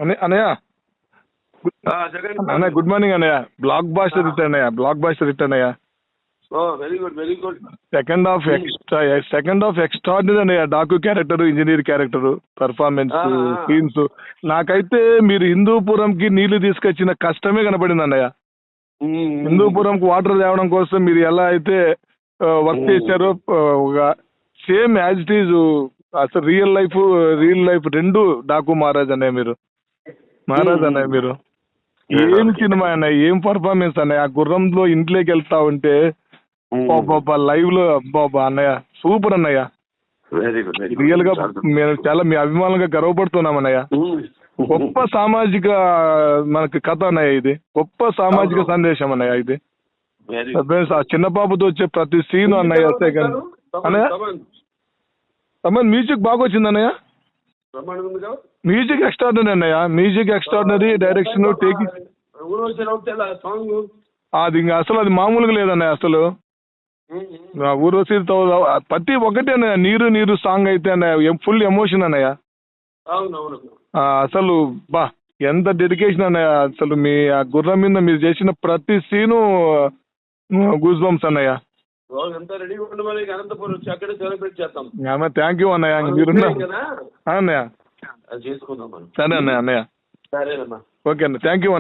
అన్నయ్య జగన్ అన్నయ్య good morning అన్నయ్య. బ్లాక్ బాస్టర్ హిట్ అన్నయ్య, బ్లాక్ బాస్టర్ హిట్ అన్నయ్య. Very good very good. Second half extraordinary అన్నయ్య. Daaku character, engineer character, performance, scenes. నాకైతే మీరు హిందూపురంకి నీళ్లు తీసుకొచ్చిన కష్టమే కనపడింది అన్నయ్య. హిందూపురంకి వాటర్ తేవడం కోసం మీరు ఎలా అయితే వర్క్ చేశారో, సేమ్ యాజ్ ఇట్ ఈజ్ అసలు రియల్ లైఫ్ రెండు డాకు మహారాజ్ అన్నయ్య మీరు. మహారాజ్ అన్నయ్య మీరు. ఏం సినిమా అన్నయ్య, ఏం పర్ఫార్మెన్స్ అన్నయ్య. ఆ గుర్రంలో ఇంట్లోకి వెళ్తా ఉంటే లైవ్ లో అబ్బా అన్నయ్య సూపర్ అన్నయ్య. రియల్ గా మేము చాలా మీ అభిమానులుగా గర్వపడుతున్నాం అన్నయ్య. గొప్ప సామాజిక మనకి కథ అన్నయ్య ఇది. గొప్ప సామాజిక సందేశం అన్నయ్య ఇది. ఆ చిన్న పాపతో వచ్చే ప్రతి సీన్ అన్నయ్య. సెకండ్ అన్నయ్య తమ మ్యూజిక్ బాగా వచ్చింది అన్నయ్య. మ్యూజిక్ ఎక్స్ట్రాడినరీ అన్నయ్య. మ్యూజిక్ ఎక్స్ట్రాడినరీ, డైరెక్షన్, టేకింగ్ అది ఇంకా అసలు అది మామూలుగా లేదన్నయ్య. అసలు ఊర్వశితో ప్రతి ఒక్కటి అన్నయ్య. నీరు నీరు సాంగ్ అయితే అన్నయ్య ఫుల్ ఎమోషన్ అన్నయ్య. అసలు బా ఎంత డెడికేషన్ అన్నయ్య. అసలు మీ ఆ గుర్రం మీద మీరు చేసిన ప్రతి సీను గూస్ బంప్స్ అన్నయ్య. థ్యాంక్ యూ అన్నయ్య. మీరున్నా అన్నయ్య. సరే అన్నయ్య. ఓకే అన్న, థ్యాంక్ యూ అన్న.